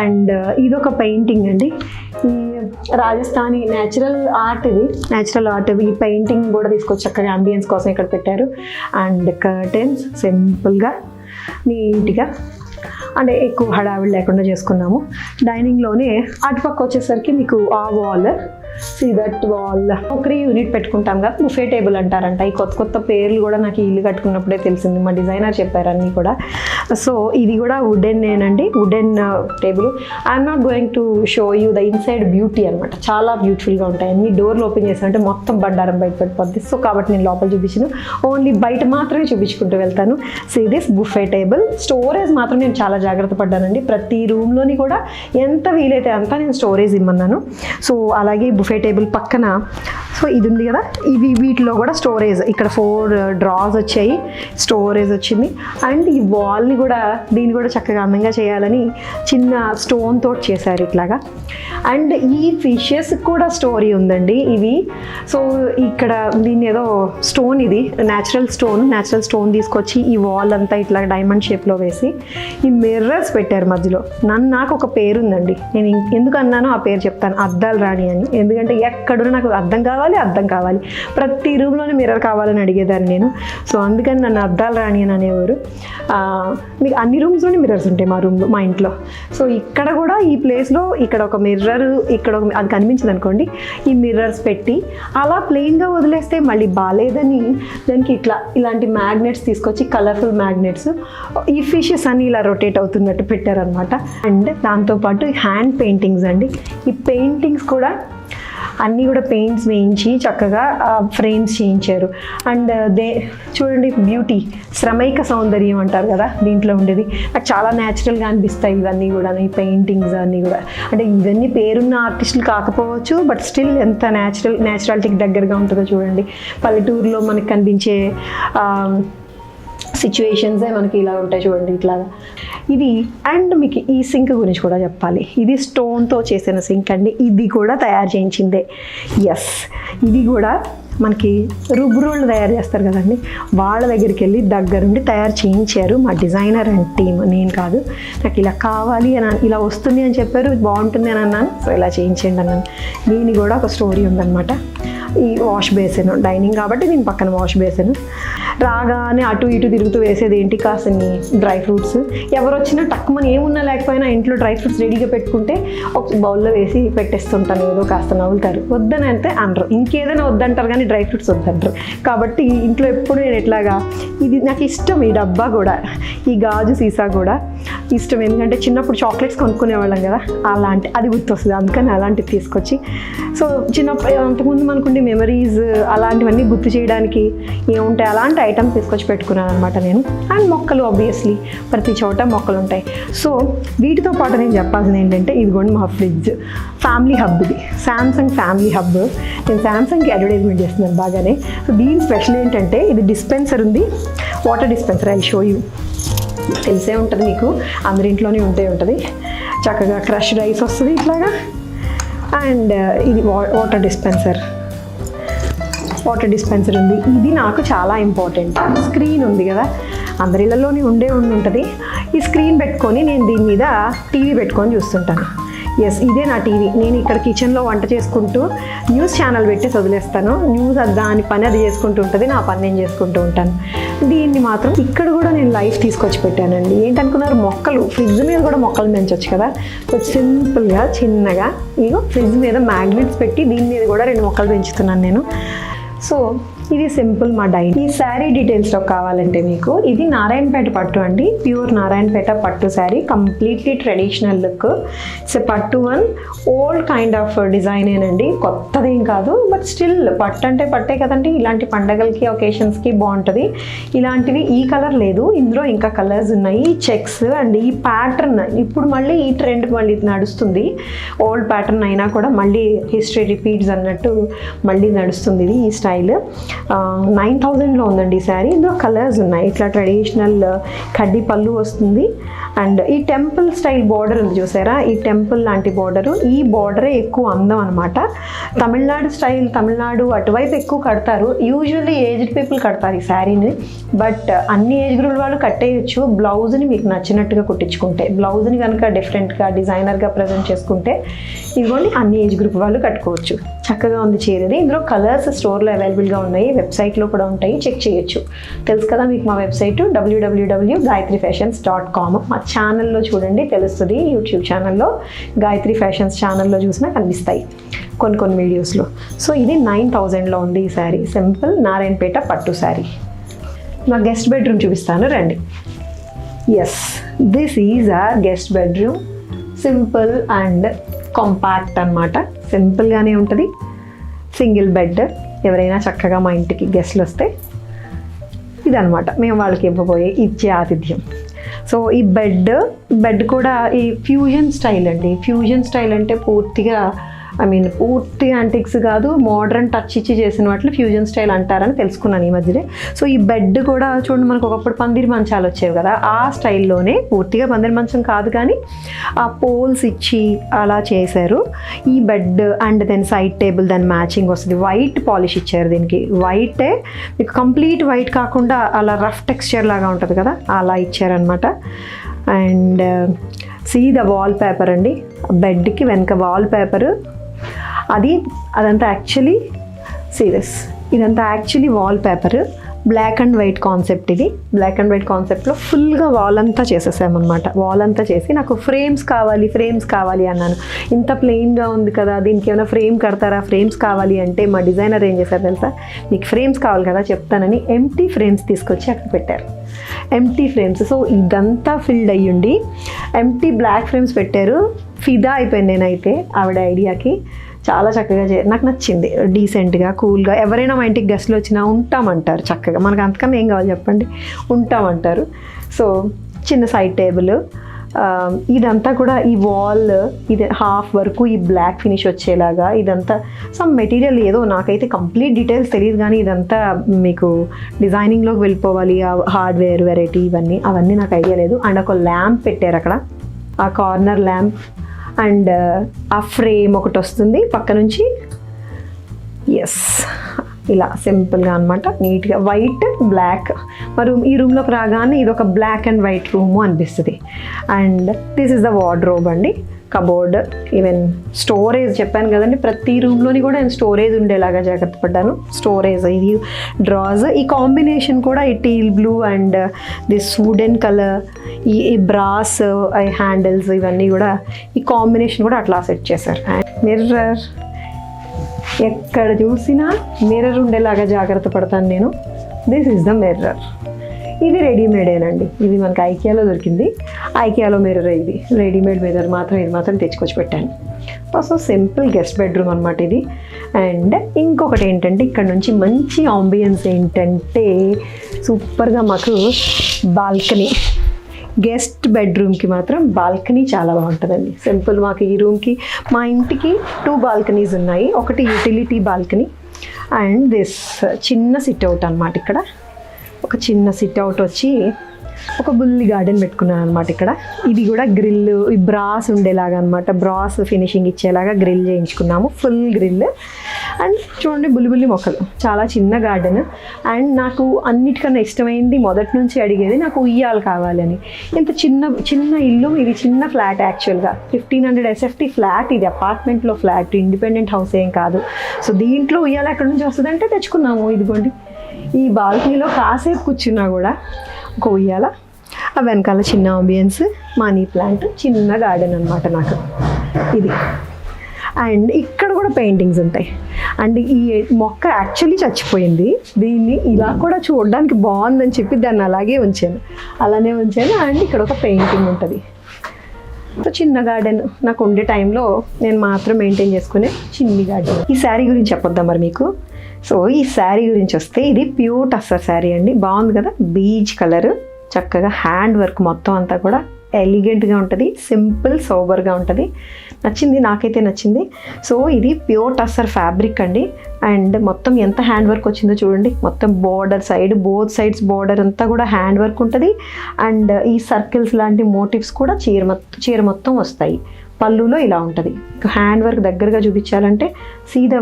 అండ్ ఇదొక పెయింటింగ్ అండి, ఈ రాజస్థానీ న్యాచురల్ ఆర్ట్, ఇది న్యాచురల్ ఆర్ట్. ఈ పెయింటింగ్ కూడా తీసుకొచ్చి చక్కగా అంబియన్స్ కోసం ఇక్కడ పెట్టారు. అండ్ కర్టెన్స్ సింపుల్గా నీట్గా, అంటే ఎక్కువ హడావిడి లేకుండా చేసుకున్నాము. డైనింగ్లోనే అటుపక్క వచ్చేసరికి మీకు ఆ వాల్, సీ దట్ వాల్ ఒకరి యూనిట్ పెట్టుకుంటాం కదా, బుఫే టేబుల్ అంటారంట. ఈ కొత్త కొత్త పేర్లు కూడా నాకు ఇల్లు కట్టుకున్నప్పుడే తెలిసింది, మా డిజైనర్ చెప్పారు అన్నీ కూడా. సో ఇది కూడా వుడెన్నేనండి, wooden table. I'm not going to show you the inside beauty అనమాట. చాలా బ్యూటిఫుల్గా ఉంటాయి అన్ని. డోర్లు ఓపెన్ చేసానంటే మొత్తం బండారం బయట పడిపోద్ది. సో కాబట్టి నేను లోపల చూపించను, ఓన్లీ బయట మాత్రమే చూపించుకుంటూ వెళ్తాను. So this buffet table. Storage మాత్రం నేను చాలా జాగ్రత్త పడ్డానండి. ప్రతి రూమ్లోని కూడా ఎంత వీలైతే అంతా నేను స్టోరేజ్ ఇమ్మన్నాను. సో అలాగే బుఫే టేబుల్ పక్కన సో ఇది ఉంది కదా, ఇవి వీటిలో కూడా స్టోరేజ్, ఇక్కడ 4 డ్రాస్ వచ్చాయి, స్టోరేజ్ వచ్చింది. అండ్ ఈ వాల్ని కూడా, దీన్ని కూడా చక్కగా అందంగా చేయాలని చిన్న స్టోన్ తోటి చేశారు ఇట్లాగా. అండ్ ఈ ఫిషెస్ కూడా స్టోరీ ఉందండి ఇవి. సో ఇక్కడ దీన్ని ఏదో స్టోన్, ఇది న్యాచురల్ స్టోన్ తీసుకొచ్చి ఈ వాల్ అంతా ఇట్లా డైమండ్ షేప్లో వేసి ఈ మిర్రర్స్ పెట్టారు మధ్యలో. నాకు ఒక పేరు ఉందండి, నేను ఎందుకు అన్నానో ఆ పేరు చెప్తాను, అద్దాల రాణి అని. ఎందుకంటే ఎక్కడున్నా నాకు అద్దం కావాలి, ప్రతి రూమ్లోనే మిర్రర్ కావాలని అడిగేదాన్ని నేను. సో అందుకని నన్ను అద్దాల రాణి అని అనేవారు. మీకు అన్ని రూమ్స్లోనే మిర్రర్స్ ఉంటాయి మా ఇంట్లో. సో ఇక్కడ కూడా ఈ ప్లేస్లో ఇక్కడ ఒక మిర్రర్, ఇక్కడ ఒక, అది కనిపించదు అనుకోండి, ఈ మిర్రర్స్ పెట్టి అలా ప్లెయిన్గా వదిలేస్తే మళ్ళీ బాగాలేదని దానికి ఇలాంటి మ్యాగ్నెట్స్ తీసుకొచ్చి, కలర్ఫుల్ మ్యాగ్నెట్స్, ఈ ఫిషెస్ అన్ని ఇలా రొటేట్ అవుతున్నట్టు పెట్టారనమాట. అండ్ దాంతోపాటు హ్యాండ్ పెయింటింగ్స్ అండి. ఈ పెయింటింగ్స్ కూడా అన్నీ కూడా పెయింట్స్ వేయించి చక్కగా ఫ్రేమ్స్ చేయించారు. అండ్ చూడండి బ్యూటీ, శ్రమైక సౌందర్యం అంటారు కదా దీంట్లో ఉండేది. నాకు చాలా న్యాచురల్గా అనిపిస్తాయి ఇవన్నీ కూడా, ఈ పెయింటింగ్స్ అన్నీ కూడా. అంటే ఇవన్నీ పేరున్న ఆర్టిస్టులు కాకపోవచ్చు, బట్ స్టిల్ ఎంత న్యాచురాలిటీకి దగ్గరగా ఉంటుందో చూడండి. పల్లెటూరులో మనకు కనిపించే సిచ్యువేషన్సే మనకి ఇలా ఉంటాయి చూడండి ఇట్లాగా. ఇది అండ్ మీకు ఈ సింక్ గురించి కూడా చెప్పాలి. ఇది స్టోన్తో చేసిన సింక్ అండి, ఇది కూడా తయారు చేయించిందే. ఎస్, ఇది కూడా మనకి రుబ్బురోళ్ళు తయారు చేస్తారు కదండి, వాళ్ళ దగ్గరికి వెళ్ళి దగ్గరుండి తయారు చేయించారు మా డిజైనర్ అండ్ టీమ్, నేను కాదు. నాకు ఇలా కావాలి అని, ఇలా వస్తుంది అని చెప్పారు, బాగుంటుంది అని అన్నాను, సో ఇలా చేయించండి అన్నాను. దీని కూడా ఒక స్టోరీ ఉందన్నమాట. ఈ వాష్ బేసిన్, డైనింగ్ కాబట్టి దీని పక్కన వాష్ బేసిన్. రాగానే అటు ఇటు తిరుగుతూ వేసేది ఏంటి, కాసని డ్రై ఫ్రూట్స్. ఎవరు వచ్చినా టక్కుమని ఏమున్నా లేకపోయినా ఇంట్లో డ్రై ఫ్రూట్స్ రెడీగా పెట్టుకుంటే ఒక బౌల్లో వేసి పెట్టేస్తుంటాను, ఏదో కాస్త నవ్వుతారు. వద్దని అంటే అనరు, ఇంకేదైనా వద్దంటారు కానీ డ్రై ఫ్రూట్స్ వద్దంటారు. కాబట్టి ఇంట్లో ఎప్పుడు నేను ఎట్లాగా, ఇది నాకు ఇష్టం. ఈ డబ్బా కూడా, ఈ గాజు సీసా కూడా ఇష్టం. ఎందుకంటే చిన్నప్పుడు చాక్లెట్స్ కొనుక్కునేవాళ్ళం కదా, అలాంటి అది గుర్తొస్తుంది, అందుకని అలాంటివి తీసుకొచ్చి. సో చిన్నప్పుడు అంతకుముందు మనకుండే మెమరీస్ అలాంటివన్నీ గుర్తు చేయడానికి ఏముంటాయి అలాంటి ఐటమ్స్ తీసుకొచ్చి పెట్టుకున్నాను అనమాట నేను. అండ్ మొక్కలు, ఆబ్వియస్లీ ప్రతి చోట మొక్కలు ఉంటాయి. సో వీటితో పాటు నేను చెప్పాల్సింది ఏంటంటే, ఇదిగోండి మా ఫ్రిడ్జ్, ఫ్యామిలీ హబ్. ఇది శాంసంగ్ ఫ్యామిలీ హబ్. నేను శాంసంగ్కి అడ్వర్టైజ్మెంట్ చేస్తున్నాను బాగానే. సో దీని స్పెషల్ ఏంటంటే, ఇది డిస్పెన్సర్ ఉంది, water dispenser. I show you, తెలిసే ఉంటుంది మీకు, అందరి ఇంట్లోనే ఉంటుంది. చక్కగా క్రష్ రైస్ వస్తుంది ఇట్లాగా. అండ్ ఇది వాటర్ డిస్పెన్సర్ ఉంది. ఇది నాకు చాలా ఇంపార్టెంట్. స్క్రీన్ ఉంది కదా, అందరి ఇళ్ళలోనే ఉంటుంది. ఈ స్క్రీన్ పెట్టుకొని నేను దీని మీద టీవీ పెట్టుకొని చూస్తుంటాను. ఎస్, ఇదే నా టీవీ. నేను ఇక్కడ కిచెన్లో వంట చేసుకుంటూ న్యూస్ ఛానల్ పెట్టేసి వదిలేస్తాను. న్యూస్ దాని పని అది చేసుకుంటూ ఉంటుంది, నా పని నేను చేసుకుంటూ ఉంటాను. దీన్ని మాత్రం ఇక్కడ కూడా నేను లైఫ్ తీసుకొచ్చి పెట్టానండి. ఏంటనుకున్నారు, మొక్కలు. ఫ్రిడ్జ్ మీద కూడా మొక్కలు పెంచవచ్చు కదా. సో సింపుల్గా చిన్నగా ఇగో ఫ్రిడ్జ్ మీద మ్యాగ్నెట్స్ పెట్టి దీని మీద కూడా 2 మొక్కలు పెంచుతున్నాను నేను. సో ఇది సింపుల్ మా డైనింగ్. ఈ శారీ డీటెయిల్స్లో కావాలంటే మీకు, ఇది నారాయణపేట పట్టు అండి, ప్యూర్ నారాయణపేట పట్టు sari, completely traditional look. It's పట్టు వన్, ఓల్డ్ కైండ్ ఆఫ్ డిజైనేనండి, కొత్తదేం కాదు. బట్ స్టిల్ పట్టు అంటే పట్టే కదండి, ఇలాంటి పండగలకి ఒకేషన్స్కి బాగుంటుంది. ఇలాంటివి ఈ కలర్ లేదు, ఇందులో ఇంకా కలర్స్ ఉన్నాయి. చెక్స్ అండ్ ఈ ప్యాటర్న్ ఇప్పుడు మళ్ళీ ఈ ట్రెండ్ మళ్ళీ నడుస్తుంది. ఓల్డ్ ప్యాటర్న్ అయినా కూడా మళ్ళీ హిస్టరీ రిపీట్స్ అన్నట్టు మళ్ళీ నడుస్తుంది ఇది, ఈ స్టైల్. 9000లో ఉందండి ఈ శారీ. ఇందులో కలర్స్ ఉన్నాయి. ఇట్లా ట్రెడిషనల్ కడ్డీ పళ్ళు వస్తుంది. అండ్ ఈ టెంపుల్ స్టైల్ బార్డర్ ఉంది చూసారా, ఈ టెంపుల్ లాంటి బార్డరు, ఈ బార్డరే ఎక్కువ అందం అనమాట. తమిళనాడు స్టైల్, తమిళనాడు అటువైపు ఎక్కువ కడతారు. యూజువల్లీ ఏజ్డ్ పీపుల్ కడతారు ఈ శారీని, బట్ అన్ని ఏజ్ గ్రూప్ వాళ్ళు కట్టేయచ్చు. బ్లౌజ్ని మీకు నచ్చినట్టుగా కుట్టించుకుంటే, బ్లౌజ్ని కనుక డిఫరెంట్గా డిజైనర్గా ప్రజెంట్ చేసుకుంటే ఇదిగోండి అన్ని ఏజ్ గ్రూప్ వాళ్ళు కట్టుకోవచ్చు. చక్కగా ఉంది చీరది. ఇందులో కలర్స్ స్టోర్లో అవైలబుల్గా ఉన్నాయి, వెబ్సైట్లో కూడా ఉంటాయి, చెక్ చేయొచ్చు. తెలుసు కదా మీకు మా వెబ్సైట్ www.gayatrifashions.com. మా ఛానల్లో చూడండి తెలుస్తుంది, యూట్యూబ్ ఛానల్లో గాయత్రి ఫ్యాషన్స్ ఛానల్లో చూసినా కనిపిస్తాయి కొన్ని వీడియోస్లో. సో ఇది 9000లో ఉంది ఈ శారీ. సింపుల్ నారాయణపేట పట్టు శారీ. నా గెస్ట్ బెడ్రూమ్ చూపిస్తాను రండి. ఎస్, దిస్ ఈజ్ ఆ guest bedroom. Simple and compact అనమాట. సింపుల్గానే ఉంటుంది. Single bed. ఎవరైనా చక్కగా మా ఇంటికి గెస్ట్లు వస్తే ఇదనమాట మేము వాళ్ళకి ఇచ్చే ఆతిథ్యం. సో ఈ బెడ్ కూడా ఈ ఫ్యూజన్ స్టైల్ అండి. ఫ్యూజన్ స్టైల్ అంటే పూర్తిగా పూర్తిగా యాంటిక్స్ కాదు, మోడర్న్ టచ్ ఇచ్చి చేసిన వాటిని ఫ్యూజన్ స్టైల్ అంటారని తెలుసుకున్నాను ఈ మధ్యనే. సో ఈ బెడ్ కూడా చూడండి, మనకు ఒకప్పుడు పందిరి మంచాలు వచ్చేవి కదా, ఆ స్టైల్లోనే, పూర్తిగా పందిరి మంచం కాదు కానీ ఆ పోల్స్ ఇచ్చి అలా చేశారు ఈ bed. And then side table దాని మ్యాచింగ్ వస్తుంది. వైట్ పాలిష్ ఇచ్చారు దీనికి. వైటే మీకు కంప్లీట్ వైట్ కాకుండా అలా రఫ్ టెక్స్చర్ లాగా ఉంటుంది కదా, అలా ఇచ్చారనమాట. And see the wall paper అండి, బెడ్కి వెనక వాల్ పేపరు. అదంతా యాక్చువల్లీ సీరియస్, ఇదంతా actually wall paper. Black and white concept ఇది. బ్లాక్ అండ్ వైట్ కాన్సెప్ట్లో ఫుల్గా వాల్ అంతా చేసేసామన్నమాట. వాల్ అంతా చేసి నాకు ఫ్రేమ్స్ కావాలి అన్నాను. ఇంత ప్లెయిన్గా ఉంది కదా, దీనికి ఏమైనా ఫ్రేమ్ కడతారా, ఫ్రేమ్స్ కావాలి అంటే మా డిజైనర్ ఏం చేశారు తెలుసా, మీకు ఫ్రేమ్స్ కావాలి కదా చెప్తానని ఎంప్టీ ఫ్రేమ్స్ తీసుకొచ్చి అక్కడ పెట్టారు. Empty frames. సో ఇదంతా ఫిల్డ్ అయ్యుండి ఎంప్టీ బ్లాక్ ఫ్రేమ్స్ పెట్టారు. ఫిదా అయిపోయింది నేనైతే ఆవిడ ఐడియాకి. చాలా చక్కగా నాకు నచ్చింది. డీసెంట్గా, కూల్గా. ఎవరైనా మా ఇంటికి గెస్ట్లు వచ్చినా ఉంటామంటారు చక్కగా. మనకు అంతకన్నా ఏం కావాలి చెప్పండి, ఉంటామంటారు. సో చిన్న సైడ్ టేబుల్. ఇదంతా కూడా ఈ వాల్ ఇది హాఫ్ వరకు ఈ బ్లాక్ ఫినిష్ వచ్చేలాగా, ఇదంతా సమ్ మెటీరియల్ ఏదో నాకైతే కంప్లీట్ డీటెయిల్స్ తెలియదు కానీ ఇదంతా మీకు డిజైనింగ్లోకి వెళ్ళిపోవాలి. ఆ హార్డ్వేర్ వెరైటీ అవన్నీ నాకు ఐడియా లేదు. అండ్ ఒక ల్యాంప్ పెట్టారు అక్కడ, ఆ కార్నర్ ల్యాంప్. అండ్ ఆ ఫ్రేమ్ ఒకటి వస్తుంది పక్క నుంచి. ఎస్, ఇలా సింపుల్గా అనమాట, నీట్గా వైట్ బ్లాక్. మరి ఈ రూమ్లోకి రాగానే ఇది ఒక బ్లాక్ అండ్ వైట్ రూము అనిపిస్తుంది. And this is the wardrobe అండి, కబోర్డ్. ఈవెన్ స్టోరేజ్ చెప్పాను కదండి, ప్రతి రూమ్లోని కూడా నేను స్టోరేజ్ ఉండేలాగా జాగ్రత్త పడ్డాను. స్టోరేజ్, ఇది డ్రాస్. ఈ కాంబినేషన్ కూడా ఈ teal blue and this wooden colour, ఈ బ్రాస్ హ్యాండిల్స్, ఇవన్నీ కూడా ఈ కాంబినేషన్ కూడా అట్లా సెట్ చేశారు. అండ్ మిర్రర్, ఎక్కడ చూసినా మిర్రర్ ఉండేలాగా జాగ్రత్త పడతాను నేను. This is the mirror. ఇది రెడీమేడేనండి, ఇది మనకి ఐకియాలో దొరికింది. ఐకియాలో మిర్రర్ ఇది, రెడీమేడ్ మిర్రర్ మాత్రం ఇది మాత్రం తెచ్చుకొచ్చి పెట్టాను. సో సింపుల్ గెస్ట్ బెడ్రూమ్ అనమాట ఇది. అండ్ ఇంకొకటి ఏంటంటే ఇక్కడ నుంచి మంచి ఆంబియన్స్ ఏంటంటే సూపర్గా మాకు బాల్కనీ. గెస్ట్ బెడ్రూమ్కి మాత్రం బాల్కనీ చాలా బాగుంటుందండి. సింపుల్, మాకు ఈ రూమ్కి మా ఇంటికి 2 బాల్కనీస్ ఉన్నాయి. ఒకటి యూటిలిటీ బాల్కనీ అండ్ దిస్ చిన్న సిట్అవుట్ అనమాట. ఇక్కడ ఒక చిన్న సిట్అవుట్ వచ్చి ఒక బుల్లి గార్డెన్ పెట్టుకున్నాను అనమాట ఇక్కడ. ఇది కూడా గ్రిల్, ఈ బ్రాస్ ఉండేలాగా అనమాట, బ్రాస్ ఫినిషింగ్ ఇచ్చేలాగా గ్రిల్ చేయించుకున్నాము, ఫుల్ గ్రిల్. అండ్ చూడండి బుల్లి మొక్కలు, చాలా చిన్న గార్డెన్. అండ్ నాకు అన్నిటికన్నా ఇష్టమైంది, మొదటి నుంచి అడిగేది, నాకు ఉయ్యాలు కావాలని. ఇంత చిన్న ఇల్లు ఇది, చిన్న ఫ్లాట్ యాక్చువల్గా 1500 SFT ఫ్లాట్ ఇది, అపార్ట్మెంట్లో ఫ్లాట్, ఇండిపెండెంట్ హౌస్ ఏం కాదు. సో దీంట్లో ఉయ్యాలు ఎక్కడి నుంచి వస్తుందంటే తెచ్చుకున్నాము. ఇదిగోండి ఈ బాల్కనీలో కాసేపు కూర్చున్నా కూడా ఒక ఉయ్యాల, ఆ వెనకాల చిన్న ఆంబియన్స్, మనీ ప్లాంట్, చిన్న గార్డెన్ అనమాట నాకు ఇది. అండ్ ఇక్కడ కూడా పెయింటింగ్స్ ఉంటాయి. అండ్ ఈ మొక్క యాక్చువల్లీ చచ్చిపోయింది, దీన్ని ఇలా కూడా చూడడానికి బాగుందని చెప్పి దాన్ని అలాగే ఉంచాను. అండ్ ఇక్కడ ఒక పెయింటింగ్ ఉంటుంది. సో చిన్న గార్డెన్ నాకు ఉండే టైంలో నేను మాత్రం మెయింటైన్ చేసుకునే చిన్ని గార్డెన్. ఈ శారీ గురించి చెప్పొద్దాం మరి మీకు. సో ఈ శారీ గురించి వస్తే ఇది ప్యూర్ టస్సర్ శారీ అండి. బాగుంది కదా, బీజ్ కలర్, చక్కగా హ్యాండ్ వర్క్ మొత్తం అంతా కూడా ఎలిగెంట్గా ఉంటుంది, సింపుల్ సోబర్గా ఉంటుంది. నచ్చింది, నాకైతే నచ్చింది. సో ఇది ప్యూర్ టస్సర్ ఫ్యాబ్రిక్ అండి. అండ్ మొత్తం ఎంత హ్యాండ్ వర్క్ వచ్చిందో చూడండి. మొత్తం border side, both sides border అంతా కూడా హ్యాండ్ వర్క్ ఉంటుంది. అండ్ ఈ సర్కిల్స్ లాంటి మోటివ్స్ కూడా చీర మొత్తం వస్తాయి. పళ్ళులో ఇలా ఉంటుంది. హ్యాండ్ వర్క్ దగ్గరగా చూపించాలంటే సీ ద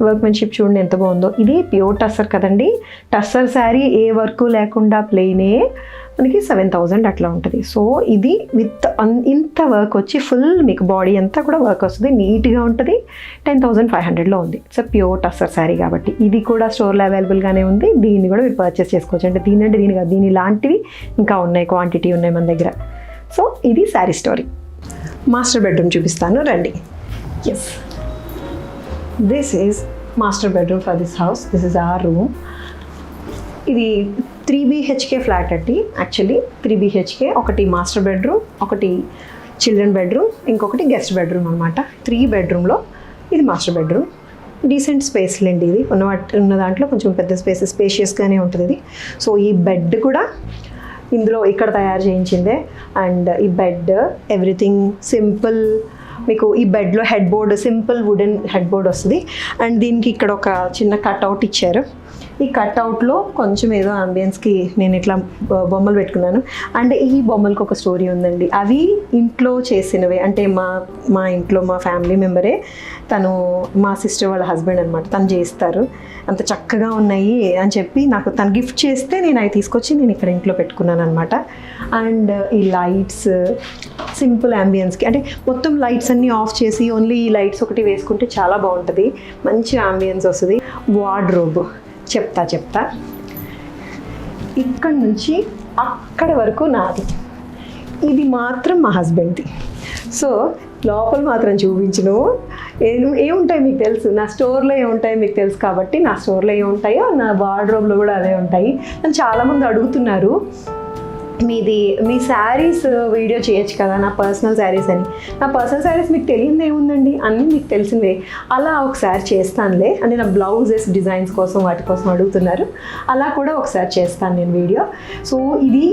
వర్క్మెన్షిప్ చూడండి ఎంత బాగుందో. ఇది ప్యూర్ టస్సర్ కదండి. టస్సర్ శారీ ఏ వర్క్ లేకుండా ప్లెయినే మనకి 7,000 అట్లా ఉంటుంది. సో ఇది విత్ ఇంత వర్క్ వచ్చి ఫుల్ మీకు బాడీ అంతా కూడా వర్క్ వస్తుంది, నీట్గా ఉంటుంది. 10,500లో ఉంది. ఇట్స్ ప్యూర్ టస్సర్ శారీ కాబట్టి ఇది కూడా స్టోర్లో అవైలబుల్గానే ఉంది. దీన్ని కూడా మీరు పర్చేస్ చేసుకోవచ్చు. అంటే దీని లాంటివి ఇంకా ఉన్నాయి, క్వాంటిటీ ఉన్నాయి మన దగ్గర. సో ఇది శారీ స్టోరీ. మాస్టర్ బెడ్రూమ్ చూపిస్తాను రండి. Yes, this is master bedroom for this house. This is our room. ఇది 3 BHK ఫ్లాట్ అండి. యాక్చువల్లీ 3 BHK, ఒకటి మాస్టర్ బెడ్రూమ్, ఒకటి చిల్డ్రన్ బెడ్రూమ్, ఇంకొకటి గెస్ట్ బెడ్రూమ్ అనమాట. 3 బెడ్రూమ్లో ఇది మాస్టర్ బెడ్రూమ్. డీసెంట్ స్పేస్లేండి. ఇది ఉన్న దాంట్లో కొంచెం పెద్ద స్పేషియస్గానే ఉంటుంది ఇది. సో ఈ బెడ్ కూడా ఇందులో ఇక్కడ తయారు చేయించిందే. అండ్ ఈ బెడ్ ఎవ్రీథింగ్ సింపుల్. మీకు ఈ బెడ్లో headboard, simple wooden headboard వస్తుంది. అండ్ దీనికి ఇక్కడ ఒక చిన్న కట్అవుట్ ఇచ్చారు. ఈ కట్అవుట్లో కొంచెం ఏదో అంబియన్స్కి నేను ఇట్లా బొమ్మలు పెట్టుకున్నాను. అండ్ ఈ బొమ్మలకు ఒక స్టోరీ ఉందండి. అవి ఇంట్లో చేసినవే. అంటే మా ఇంట్లో మా ఫ్యామిలీ మెంబరే, తను మా సిస్టర్ వాళ్ళ హస్బెండ్ అనమాట. తను చేస్తారు. అంత చక్కగా ఉన్నాయి అని చెప్పి నాకు తను గిఫ్ట్ చేస్తే నేను అవి తీసుకొచ్చి నేను ఇక్కడ ఇంట్లో పెట్టుకున్నాను అనమాట. అండ్ ఈ లైట్స్ సింపుల్ అంబియన్స్కి, అంటే మొత్తం లైట్స్ అన్నీ ఆఫ్ చేసి ఓన్లీ ఈ లైట్స్ ఒకటి వేసుకుంటే చాలా బాగుంటుంది, మంచి అంబియన్స్ వస్తుంది. వార్డ్రోబ్ చెప్తా. ఇక్కడ నుంచి అక్కడ వరకు నాది, ఇది మాత్రం మా హస్బెండ్ది. సో లోపల మాత్రం చూపించను. ఏముంటాయి మీకు తెలుసు, నా స్టోర్లో ఏముంటాయో మీకు తెలుసు కాబట్టి నా స్టోర్లో ఏముంటాయో నా వార్డ్రోబ్లో కూడా అవే ఉంటాయి. నన్ను చాలామంది అడుగుతున్నారు, మీ శారీస్ వీడియో చేయొచ్చు కదా, నా పర్సనల్ శారీస్ అని. నా పర్సనల్ శారీస్ మీకు తెలియదు ఏముందండి, అన్నీ మీకు తెలిసినవే. అలా ఒకసారి చేస్తానులే. అంటే నా బ్లౌజెస్ డిజైన్స్ కోసం వాటి కోసం అడుగుతున్నారు, అలా కూడా ఒకసారి చేస్తాను నేను వీడియో. సో ఇది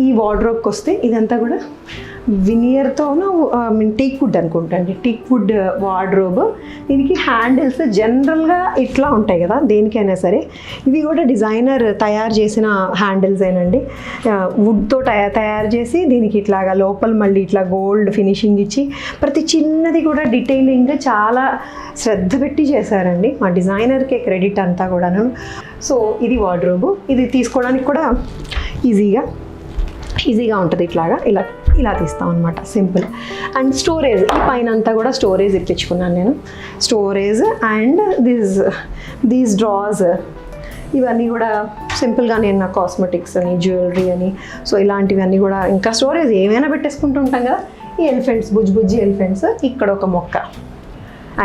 ఈ వార్డ్రోబ్కి వస్తే ఇదంతా కూడా వినియర్తోనూ టీక్ వుడ్ అనుకుంటా అండి, టీక్ వుడ్ వార్డ్రోబ్. దీనికి హ్యాండిల్స్ జనరల్గా ఇట్లా ఉంటాయి కదా దేనికైనా సరే, ఇవి కూడా డిజైనర్ తయారు చేసిన హ్యాండిల్స్ ఏనండి. వుడ్తో తయారు చేసి దీనికి ఇట్లాగా లోపల మళ్ళీ ఇట్లా గోల్డ్ ఫినిషింగ్ ఇచ్చి ప్రతి చిన్నది కూడా డీటెయిలింగ్ చాలా శ్రద్ధ పెట్టి చేశారండి. మా డిజైనర్కే క్రెడిట్ అంతా కూడాను. సో ఇది వార్డ్రోబ్. ఇది తీసుకోవడానికి కూడా ఈజీగా ఉంటుంది. ఇలా తీస్తాం అనమాట, సింపుల్. అండ్ స్టోరేజ్, ఈ పైన అంతా కూడా స్టోరేజ్ ఇప్పించుకున్నాను నేను. స్టోరేజ్ అండ్ దీస్ డ్రాస్, ఇవన్నీ కూడా సింపుల్గా నేను నా కాస్మెటిక్స్ అని, జ్యువెలరీ అని, సో ఇలాంటివన్నీ కూడా. ఇంకా స్టోరేజ్ ఏమైనా పెట్టేసుకుంటూ ఉంటాం కదా. ఈ ఎలిఫెంట్స్, బుజ్జి ఎలిఫెంట్స్, ఇక్కడ ఒక మొక్క.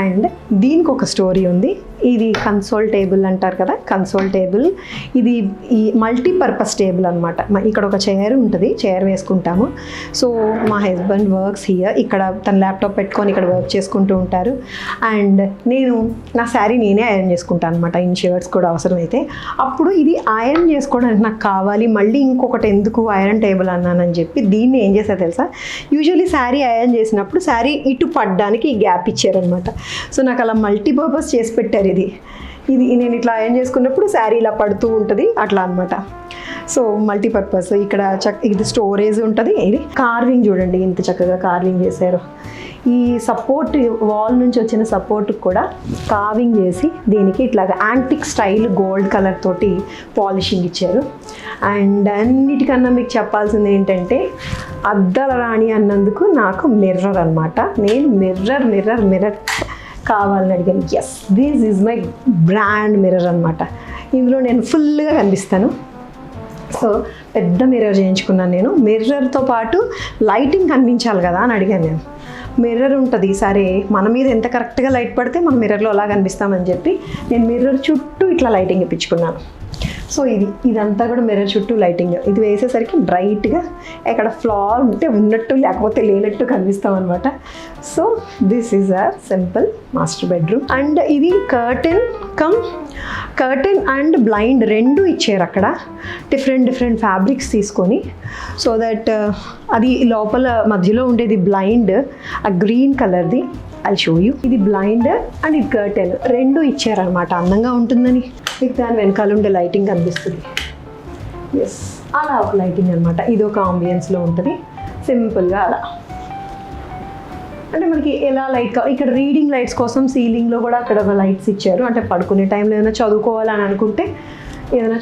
అండ్ దీనికి ఒక స్టోరీ ఉంది. ఇది కన్సోల్ టేబుల్ అంటారు కదా, కన్సోల్ టేబుల్. ఇది ఈ మల్టీపర్పస్ టేబుల్ అనమాట. ఇక్కడ ఒక చైర్ ఉంటుంది, చైర్ వేసుకుంటాము. సో మా హస్బెండ్ వర్క్స్ హియర్. ఇక్కడ తన ల్యాప్టాప్ పెట్టుకొని ఇక్కడ వర్క్ చేసుకుంటూ ఉంటారు. అండ్ నేను నా శారీ నేనే ఐరన్ చేసుకుంటాను అనమాట, ఇన్ షర్ట్స్ కూడా అవసరమైతే. అప్పుడు ఇది ఐరన్ చేసుకోవడానికి నాకు కావాలి, మళ్ళీ ఇంకొకటి ఎందుకు ఐరన్ టేబుల్ అన్నానని చెప్పి దీన్ని ఏం చేశారు తెలుసా, యూజువల్లీ శారీ ఐరన్ చేసినప్పుడు శారీ ఇటు పడ్డానికి ఈ గ్యాప్ ఇచ్చారనమాట. సో నాకు అలా మల్టీపర్పస్ చేసి పెట్టారు. ఇది నేను ఇట్లా ఐరన్ చేసుకున్నప్పుడు శారీ ఇలా పడుతూ ఉంటుంది అట్లా అనమాట. So multipurpose. ఇక్కడ ఇది స్టోరేజ్ ఉంటుంది. ఇది కార్వింగ్ చూడండి ఎంత చక్కగా కార్వింగ్ చేశారు. ఈ సపోర్ట్ వాల్ నుంచి వచ్చిన సపోర్ట్ కూడా కార్వింగ్ చేసి దీనికి ఇట్లాగా యాంటిక్ స్టైల్ గోల్డ్ కలర్ తోటి పాలిషింగ్ ఇచ్చారు. అండ్ అన్నిటికన్నా మీకు చెప్పాల్సింది ఏంటంటే అద్దాల రాణి అన్నందుకు నాకు మిర్రర్ అనమాట. నేను మిర్రర్ కావాలని అడిగాను. Yes, this is my brand mirror అనమాట. ఇందులో నేను ఫుల్గా కనిపిస్తాను. సో పెద్ద మిర్రర్ చేయించుకున్నాను నేను. మిర్రర్తో పాటు లైటింగ్ కనిపించాలి కదా అని అడిగాను నేను. మిర్రర్ ఉంటుంది, సరే మన మీద ఎంత కరెక్ట్గా లైట్ పడితే మన మిర్రర్లో అలా కనిపిస్తామని చెప్పి నేను మిర్రర్ చుట్టూ ఇట్లా లైటింగ్ ఇప్పించుకున్నాను. సో ఇదంతా కూడా మిర్రర్ చుట్టూ లైటింగ్. ఇది వేసేసరికి బ్రైట్గా ఎక్కడ ఫ్లార్ ఉంటే ఉన్నట్టు లేకపోతే లేనట్టు కనిపిస్తాం అనమాట. So this is a simple master bedroom. And ఇది కర్టెన్ అండ్ బ్లైండ్ రెండు ఇచ్చారు అక్కడ, డిఫరెంట్ ఫ్యాబ్రిక్స్ తీసుకొని. సో దట్ అది లోపల మధ్యలో ఉండేది బ్లైండ్, ఆ గ్రీన్ కలర్ది. I show you. ఇది బ్లైండ్ అండ్ ఇది కర్టెన్ రెండు ఇచ్చారనమాట, అందంగా ఉంటుందని. మీకు దాని వెనకాల ఉండే లైటింగ్ కనిపిస్తుంది. ఎస్, అలా ఒక లైటింగ్ అనమాట. ఇది ఒక ఆంబియన్స్లో ఉంటుంది సింపుల్గా అలా. అంటే మనకి ఎలా లైట్ ఇక్కడ రీడింగ్ లైట్స్ కోసం సీలింగ్లో కూడా అక్కడ లైట్స్ ఇచ్చారు. అంటే పడుకునే టైంలో ఏదైనా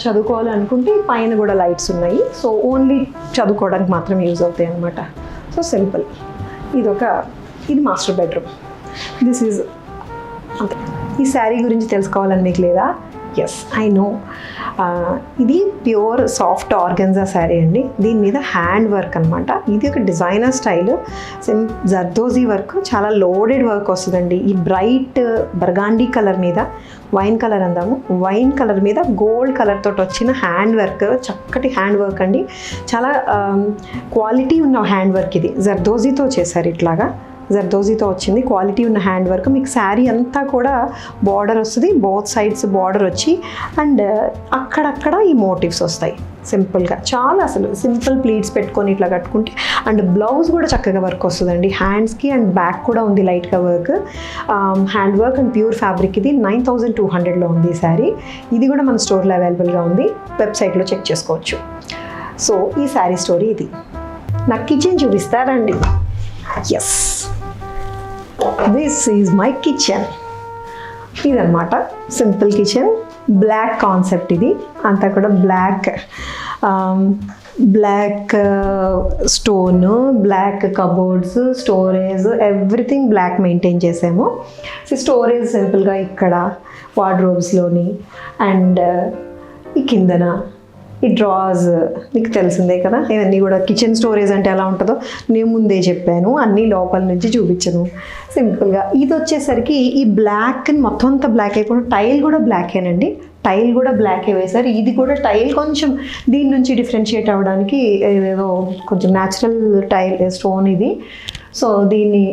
చదువుకోవాలనుకుంటే పైన కూడా లైట్స్ ఉన్నాయి. సో ఓన్లీ చదువుకోవడానికి మాత్రం యూజ్ అవుతాయి అనమాట. So simple. ఇది మాస్టర్ బెడ్రూమ్. దిస్ ఈజ్ అంతే. ఈ శారీ గురించి తెలుసుకోవాలని మీకు లేదా? Yes, I know. ఇది ప్యూర్ సాఫ్ట్ ఆర్గన్జా శారీ అండి. దీని మీద హ్యాండ్ వర్క్ అనమాట. ఇది ఒక డిజైనర్ స్టైల్, జర్దోజీ వర్క్, చాలా లోడెడ్ వర్క్ వస్తుందండి. ఈ బ్రైట్ బర్గాండీ కలర్ మీద, వైన్ కలర్ అందాము, వైన్ కలర్ మీద గోల్డ్ కలర్ తోటి వచ్చిన హ్యాండ్ వర్క్, చక్కటి హ్యాండ్ వర్క్ అండి. చాలా క్వాలిటీ ఉన్న హ్యాండ్ వర్క్. ఇది జర్దోజీతో చేశారు, ఇట్లాగా జర్దోజీతో వచ్చింది, క్వాలిటీ ఉన్న హ్యాండ్ వర్క్. మీకు శారీ అంతా కూడా బార్డర్ వస్తుంది, బోత్ సైడ్స్ బార్డర్ వచ్చి, అండ్ అక్కడక్కడ ఈ మోటివ్స్ వస్తాయి సింపుల్గా. చాలా అసలు సింపుల్ ప్లీట్స్ పెట్టుకొని ఇట్లా కట్టుకుంటే, అండ్ బ్లౌజ్ కూడా చక్కగా వర్క్ వస్తుందండి. హ్యాండ్స్కి అండ్ బ్యాక్ కూడా ఉంది లైట్గా work, hand work and pure fabric. ఇది 9200లో ఉంది ఈ శారీ. ఇది కూడా మన స్టోర్లో అవైలబుల్గా ఉంది, వెబ్సైట్లో చెక్ చేసుకోవచ్చు. సో ఈ శారీ స్టోరీ ఇది. నాకు కిచెన్ చూపిస్తారండి. Yes, this is my kitchen. ఇదన్నమాట సింపుల్ కిచెన్, బ్లాక్ కాన్సెప్ట్. ఇది అంతా కూడా black stone, black cupboards, storage, everything black maintain చేసాము. స్టోరేజ్ సింపుల్గా ఇక్కడ వార్డ్రోబ్స్లోని, అండ్ ఈ కిందన ఈ డ్రాస్ మీకు తెలిసిందే కదా. ఇవన్నీ కూడా కిచెన్ స్టోరేజ్ అంటే ఎలా ఉంటుందో నేను ముందే చెప్పాను, అన్నీ లోపల నుంచి చూపించను సింపుల్గా. ఇది వచ్చేసరికి ఈ బ్లాక్ మొత్తం అంతా బ్లాక్ అయిపోయిన, టైల్ కూడా బ్లాకేనండి, టైల్ కూడా బ్లాకే వేశారు. ఇది కూడా టైల్ కొంచెం దీని నుంచి డిఫరెన్షియేట్ అవ్వడానికి ఏదో కొంచెం న్యాచురల్ టైల్ స్టోన్ ఇది. సో దీన్ని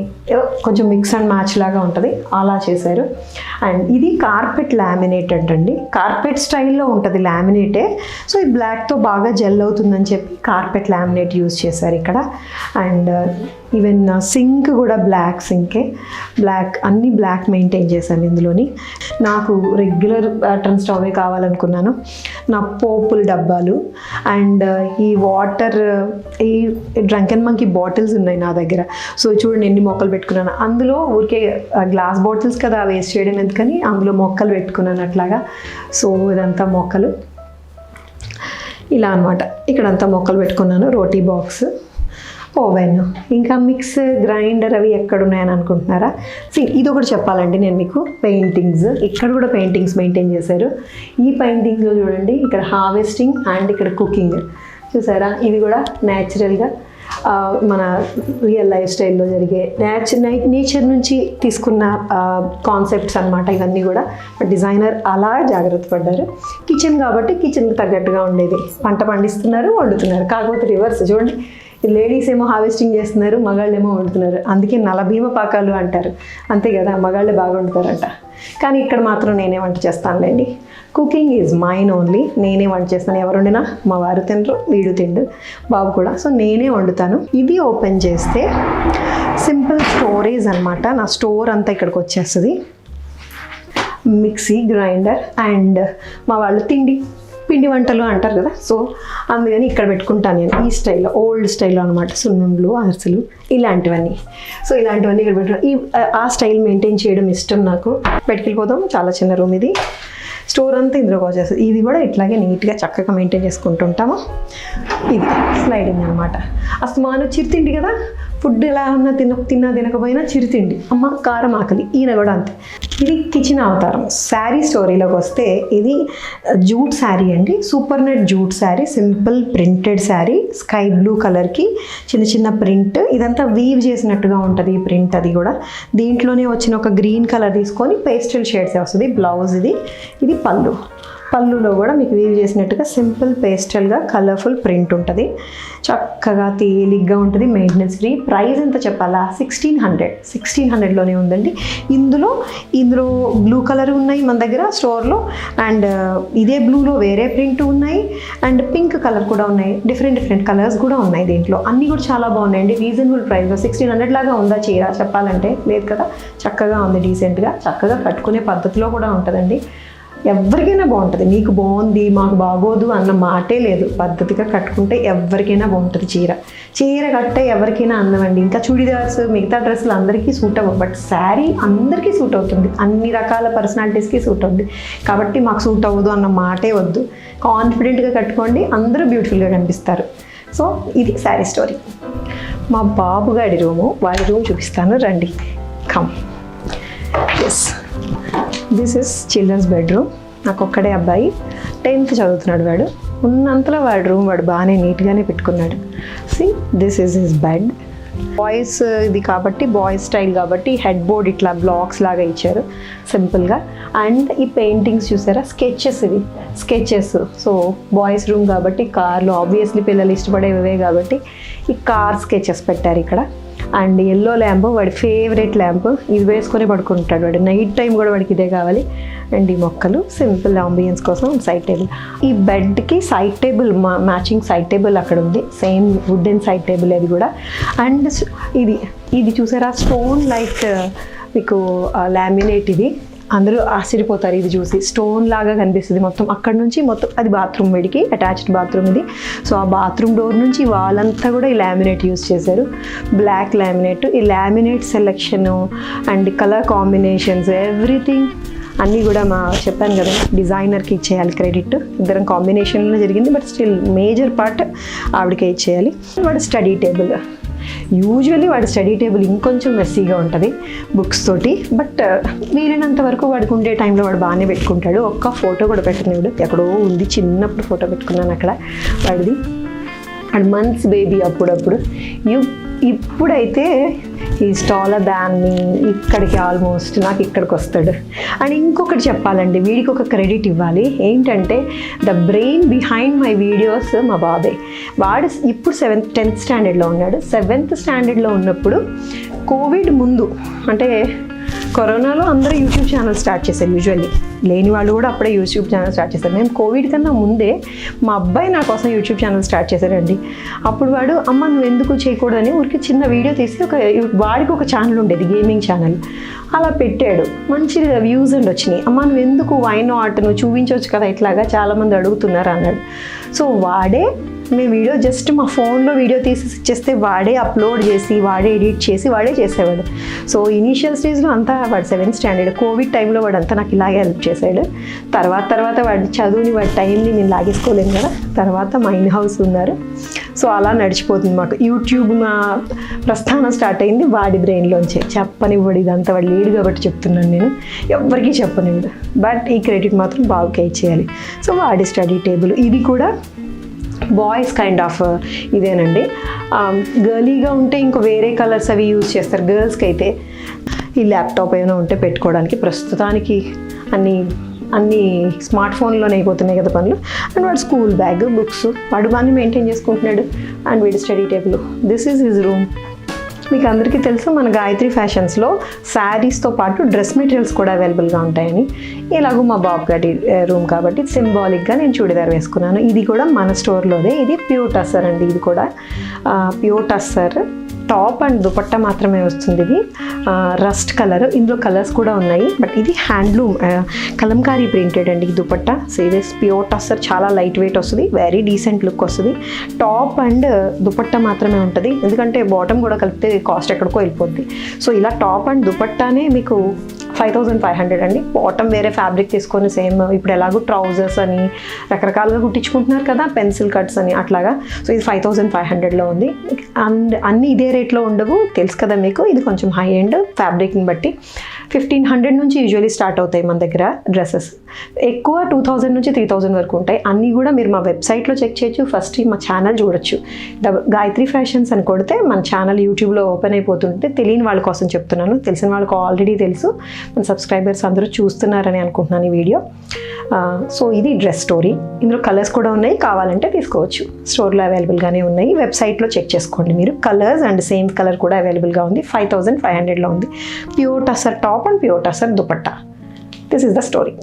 కొంచెం మిక్స్ అండ్ మ్యాచ్ లాగా ఉంటుంది, అలా చేశారు. అండ్ ఇది కార్పెట్ లామినేటెడ్ అండి, కార్పెట్ స్టైల్లో ఉంటుంది లామినేటే. సో ఈ బ్లాక్తో బాగా జెల్ అవుతుందని చెప్పి కార్పెట్ లామినేట్ యూజ్ చేశారు ఇక్కడ. అండ్ ఈవెన్ సింక్ కూడా బ్లాక్ సింకే, బ్లాక్ అన్నీ బ్లాక్ మెయింటైన్ చేశాను ఇందులోని. నాకు రెగ్యులర్ ప్యాటర్న్ స్టవ్వే కావాలనుకున్నాను. నా పోపుల డబ్బాలు అండ్ ఈ వాటర్, ఈ డ్రంకెన్ మంకీ బాటిల్స్ ఉన్నాయి నా దగ్గర. సో చూడండి ఎన్ని మొక్కలు పెట్టుకున్నాను అందులో. ఊరికే గ్లాస్ బాటిల్స్ కదా వేస్ట్ చేయడం ఎందుకని అందులో మొక్కలు పెట్టుకున్నాను అట్లాగా. సో ఇదంతా మొక్కలు ఇలా అనమాట. ఇక్కడంతా మొక్కలు పెట్టుకున్నాను. రోటీ బాక్స్, ఓవెన్, ఇంకా మిక్స్ గ్రైండర్ అవి ఎక్కడున్నాయని అనుకుంటున్నారా? ఇది ఒకటి చెప్పాలండి నేను మీకు. పెయింటింగ్స్, ఇక్కడ కూడా పెయింటింగ్స్ మెయింటైన్ చేశారు. ఈ పెయింటింగ్స్లో చూడండి, ఇక్కడ హార్వెస్టింగ్ అండ్ ఇక్కడ కుకింగ్ చూసారా. ఇది కూడా న్యాచురల్గా మన రియల్ లైఫ్ స్టైల్లో జరిగే నేచర్ నుంచి తీసుకున్న కాన్సెప్ట్స్ అనమాట ఇవన్నీ కూడా. డిజైనర్ అలా జాగ్రత్త పడ్డారు. కిచెన్ కాబట్టి కిచెన్కి తగ్గట్టుగా ఉండేది. పంట పండిస్తున్నారు, వండుతున్నారు. కాకపోతే రివర్స్ చూడండి, లేడీస్ ఏమో హార్వెస్టింగ్ చేస్తున్నారు, మగాళ్ళు ఏమో వండుతున్నారు. అందుకే నలభీమ పాకాలు అంటారు, అంతే కదా, మగాళ్ళే బాగా వండుతారంట. కానీ ఇక్కడ మాత్రం నేనే వంట చేస్తానులేండి. Cooking is mine only. నేనే వంట చేస్తాను. ఎవరు వండినా మా వారు తినరు, వీడు తిండు, బాబు కూడా. సో నేనే వండుతాను. ఇది ఓపెన్ చేస్తే సింపుల్ స్టోరేజ్ అనమాట. నా స్టోర్ అంతా ఇక్కడికి వచ్చేస్తుంది. మిక్సీ, గ్రైండర్ అండ్ మా వాళ్ళు పిండి వంటలు అంటారు కదా. సో అందుకని ఇక్కడ పెట్టుకుంటాను నేను ఈ స్టైల్లో, ఓల్డ్ స్టైల్లో అనమాట. సున్నుండ్లు, అరిసెలు ఇలాంటివన్నీ. సో ఇలాంటివన్నీ ఇక్కడ పెట్టుకుంటాను. ఆ స్టైల్ మెయింటైన్ చేయడం ఇష్టం నాకు. పెట్టుకెళ్ళిపోదాం. చాలా చిన్న రూమ్ ఇది. స్టోర్ అంతా ఇందులోకి వచ్చేస్తుంది. ఇది కూడా ఇట్లాగే నీట్గా చక్కగా మెయింటైన్ చేసుకుంటుంటాము. ఇది స్లైడింగ్ అనమాట. అస్తమాను చిరుతిండి కదా, ఫుడ్ ఎలా ఉన్నా తినకపోయినా చిరుతిండి, అమ్మ కారం ఆకలి, ఈయన కూడా అంతే. ఇది కిచెన్ అవతారం. శారీ స్టోరీలోకి వస్తే ఇది జూట్ శారీ అండి, super net jute sari, simple printed sari, sky blue కలర్కి చిన్న చిన్న ప్రింట్. ఇదంతా వీవ్ చేసినట్టుగా ఉంటుంది ఈ ప్రింట్. అది కూడా దీంట్లోనే వచ్చిన ఒక గ్రీన్ కలర్ తీసుకొని పేస్టల్ షేడ్స్ వస్తుంది. బ్లౌజ్ ఇది పళ్ళు. పళ్ళులో కూడా మీకు వీవ్ చేసినట్టుగా సింపుల్ పేస్టల్గా కలర్ఫుల్ ప్రింట్ ఉంటుంది. చక్కగా తేలిగ్గా ఉంటుంది, మెయింటెనెన్స్ ఫ్రీ. ప్రైస్ ఎంత చెప్పాలా, 1600లోనే ఉందండి. ఇందులో బ్లూ కలర్ ఉన్నాయి మన దగ్గర స్టోర్లో, అండ్ ఇదే బ్లూలో వేరే ప్రింట్ ఉన్నాయి, అండ్ పింక్ కలర్ కూడా ఉన్నాయి. డిఫరెంట్ కలర్స్ కూడా ఉన్నాయి దీంట్లో. అన్నీ కూడా చాలా బాగున్నాయండి, రీజనబుల్ ప్రైస్లో. 1600 లాగా ఉందా చీర చెప్పాలంటే? లేదు కదా, చక్కగా ఉంది, డీసెంట్గా, చక్కగా కట్టుకునే పద్ధతిలో కూడా ఉంటుందండి. ఎవరికైనా బాగుంటుంది. మీకు బాగుంది మాకు బాగోదు అన్న మాటే లేదు. పద్ధతిగా కట్టుకుంటే ఎవరికైనా బాగుంటుంది చీర కట్టే ఎవరికైనా అందమండి. ఇంకా చుడిదార్స్ మిగతా డ్రెస్సులు అందరికీ సూట్ అవ్వవు, బట్ శారీ అందరికీ సూట్ అవుతుంది, అన్ని రకాల పర్సనాలిటీస్కి సూట్ అవుతుంది. కాబట్టి మాకు సూట్ అవ్వదు అన్న మాటే వద్దు. కాన్ఫిడెంట్గా కట్టుకోండి, అందరూ బ్యూటిఫుల్గా కనిపిస్తారు. సో ఇది శారీ స్టోరీ. మా బాబు గారి రూము, వాడి రూమ్ చూపిస్తాను రండి. Come. Yes, this is children's bedroom. నాకు ఒక్కడే అబ్బాయి, 10th చదువుతున్నాడు వాడు. ఉన్నంతలో వాడి రూమ్ వాడు బాగానే నీట్గానే పెట్టుకున్నాడు. See, this is his bed. Boys ఇది కాబట్టి, బాయ్స్ స్టైల్ కాబట్టి హెడ్ బోర్డ్ ఇట్లా బ్లాక్స్ లాగా ఇచ్చారు సింపుల్గా. అండ్ ఈ పెయింటింగ్స్ చూసారా, స్కెచెస్, ఇవి స్కెచెస్. సో బాయ్స్ రూమ్ కాబట్టి కార్లు ఆబ్వియస్లీ పిల్లలు ఇష్టపడేవే కాబట్టి ఈ కార్ స్కెచెస్ పెట్టారు ఇక్కడ. అండ్ ఎల్లో ల్యాంప్, వాడి ఫేవరెట్ ల్యాంప్, ఇది వేసుకొని పడుకుంటాడు వాడు. నైట్ టైం కూడా వాడికి ఇదే కావాలి. అండ్ ఈ మొక్కలు సింపుల్ అంబియన్స్ కోసం సైడ్ టేబుల్. ఈ బెడ్కి side table, matching side table అక్కడ ఉంది, సేమ్ వుడెన్ సైడ్ టేబుల్ అది కూడా. అండ్ ఇది చూసారా, స్టోన్ లైక్ మీకు లామినేట్. ఇది అందరూ ఆశ్చర్యపోతారు ఇది చూసి. స్టోన్ లాగా కనిపిస్తుంది మొత్తం. అక్కడ నుంచి మొత్తం అది బాత్రూమ్, వీడికి అటాచ్డ్ బాత్రూమ్ ఇది. సో ఆ బాత్రూమ్ డోర్ నుంచి వాళ్ళంతా కూడా ఈ లామినేట్ యూస్ చేశారు, బ్లాక్ లామినేట్. ఈ laminate selection and colour combinations, everything అన్నీ కూడా చెప్పాను కదా, డిజైనర్కి ఇచ్చేయాలి క్రెడిట్. ఇద్దరం కాంబినేషన్లో జరిగింది, బట్ స్టిల్ మేజర్ పార్ట్ ఆవిడకే ఇచ్చేయాలి. వాడు స్టడీ టేబుల్, యూజువల్లీ వాడి స్టడీ టేబుల్ ఇంకొంచెం మెస్సీగా ఉంటుంది బుక్స్ తోటి, బట్ వీలైనంత వరకు వాడికి ఉండే టైంలో వాడు బాగానే పెట్టుకుంటాడు. ఒక్క ఫోటో కూడా పెట్టనివాడు, ఎక్కడో ఉంది, చిన్నప్పుడు ఫోటో పెట్టుకున్నాను అక్కడ వాడిది. అండ్ మంత్స్ బేబీ అప్పుడప్పుడు. ఇప్పుడైతే ఈ స్టాలర్ దాన్ని ఇక్కడికి ఆల్మోస్ట్ నాకు ఇక్కడికి వస్తాడు. అండ్ ఇంకొకటి చెప్పాలండి, వీడికి ఒక క్రెడిట్ ఇవ్వాలి. ఏంటంటే the brain behind my videos మా బాబే. వాడు ఇప్పుడు 10th స్టాండర్డ్లో ఉన్నాడు. 7th స్టాండర్డ్లో ఉన్నప్పుడు కోవిడ్ ముందు, అంటే కరోనాలో అందరూ యూట్యూబ్ ఛానల్ స్టార్ట్ చేశారు. యూజువల్లీ లేని వాళ్ళు కూడా అప్పుడే యూట్యూబ్ ఛానల్ స్టార్ట్ చేశారు. మేము కోవిడ్ కన్నా ముందే మా అబ్బాయి నా కోసం యూట్యూబ్ ఛానల్ స్టార్ట్ చేశారండి. అప్పుడు వాడు, అమ్మ నువ్వు ఎందుకు చేయకూడదని ఊరికి చిన్న వీడియో తీసి వాడికి ఒక ఛానల్ ఉండేది, గేమింగ్ ఛానల్, అలా పెట్టాడు. మంచిగా వ్యూస్ అండ్ వచ్చినాయి. అమ్మ నువ్వు ఎందుకు, వై నాట్, నువ్వు చూపించవచ్చు కదా ఇట్లాగా, చాలామంది అడుగుతున్నారు అన్నాడు. సో వాడే, మేము వీడియో జస్ట్ మా ఫోన్లో వీడియో తీసి ఇచ్చేస్తే వాడే అప్లోడ్ చేసి, వాడే ఎడిట్ చేసి, వాడే చేసేవాడు. సో ఇనీషియల్ స్టేజ్లో అంతా వాడు 7th స్టాండర్డ్, కోవిడ్ టైంలో వాడు అంతా నాకు ఇలాగే హెల్ప్ చేశాడు. తర్వాత వాడి చదువుని, వాడి టైంని నేను లాగేసుకోలేను కదా. తర్వాత మా ఇన్ హౌస్ ఉన్నారు. సో అలా నడిచిపోతుంది మాకు. యూట్యూబ్ మా ప్రస్థానం స్టార్ట్ అయింది వాడి బ్రెయిన్లోంచే. చెప్పనివ్వడు, ఇదంతా వాడు లేడు కాబట్టి చెప్తున్నాను నేను, ఎవ్వరికీ చెప్పనివ్వడు. బట్ ఈ క్రెడిట్ మాత్రం బాగా ఇచ్చేయాలి. సో వాడి స్టడీ టేబుల్ ఇది కూడా బాయ్స్ కైండ్ ఆఫ్ ఇదేనండి. గర్లీగా ఉంటే ఇంకో వేరే కలర్స్ అవి యూజ్ చేస్తారు. గర్ల్స్కి అయితే ఈ ల్యాప్టాప్ ఏమైనా ఉంటే పెట్టుకోవడానికి, ప్రస్తుతానికి అన్ని స్మార్ట్ ఫోన్లోనే అయిపోతున్నాయి కదా పనులు. అండ్ వాడు స్కూల్ బ్యాగ్, బుక్స్ వాడు బాగానే మెయింటైన్ చేసుకుంటున్నాడు. అండ్ వీడి study table. This is his room. మీకు అందరికీ తెలుసు మన గాయత్రి ఫ్యాషన్స్లో శారీస్తో పాటు డ్రెస్ మెటీరియల్స్ కూడా అవైలబుల్గా ఉంటాయని. ఎలాగో మా బాబు గారి రూమ్ కాబట్టి సింబాలిక్గా నేను చూడిదార్ వేసుకున్నాను. ఇది కూడా మన స్టోర్లోదే. ఇది ప్యూర్ టస్సర్ అండి. ఇది కూడా pure tussar. Top and dupatta మాత్రమే వస్తుంది. ఇది రస్ట్ కలర్. ఇందులో కలర్స్ కూడా ఉన్నాయి, బట్ ఇది హ్యాండ్లూమ్ కలంకారీ ప్రింటెడ్ అండి ఈ దుపట్టా. సో ఇది ప్యూర్ టస్సర్, చాలా లైట్ వెయిట్ వస్తుంది, వెరీ డీసెంట్ లుక్ వస్తుంది. టాప్ అండ్ దుపట్టా మాత్రమే ఉంటుంది, ఎందుకంటే బాటమ్ కూడా కలిపితే కాస్ట్ ఎక్కడికో వెళ్ళిపోద్ది. సో ఇలా టాప్ అండ్ దుపట్టానే మీకు 5500 అండి. బాటమ్ వేరే ఫ్యాబ్రిక్ తీసుకొని సేమ్ ఇప్పుడు ఎలాగో ట్రౌజర్స్ అని రకరకాలుగా కుట్టించుకుంటున్నారు కదా, పెన్సిల్ కట్స్ అని అట్లాగా. సో ఇది 5500లో ఉంది. అండ్ అన్నీ ఇదే రేట్లో ఉండవు, తెలుసు కదా మీకు. ఇది కొంచెం హై ఎండ్ ఫ్యాబ్రిక్ని బట్టి 1500 నుంచి యూజువల్లీ స్టార్ట్ అవుతాయి మన దగ్గర డ్రెస్సెస్. ఎక్కువ 2000 నుంచి 3000 వరకు ఉంటాయి. అన్నీ కూడా మీరు మా వెబ్సైట్లో చెక్ చేయొచ్చు. ఫస్ట్ మా ఛానల్ చూడొచ్చు. గాయత్రి ఫ్యాషన్స్ అని కొడితే మన ఛానల్ యూట్యూబ్లో ఓపెన్ అయిపోతుంటే, తెలియని వాళ్ళ కోసం చెప్తున్నాను, తెలిసిన వాళ్ళకి ఆల్రెడీ తెలుసు. మన సబ్స్క్రైబర్స్ అందరూ చూస్తున్నారని అనుకుంటున్నాను ఈ వీడియో. సో ఇది డ్రెస్ స్టోరీ. ఇందులో కలర్స్ కూడా ఉన్నాయి, కావాలంటే తీసుకోవచ్చు. స్టోర్లో అవైలబుల్గానే ఉన్నాయి, వెబ్సైట్లో చెక్ చేసుకోండి మీరు. కలర్స్ అండ్ సేమ్ కలర్ కూడా అవైలబుల్గా ఉంది. 5500లో ఉంది. Pure tussar top and pure tussar dupatta. This is the story.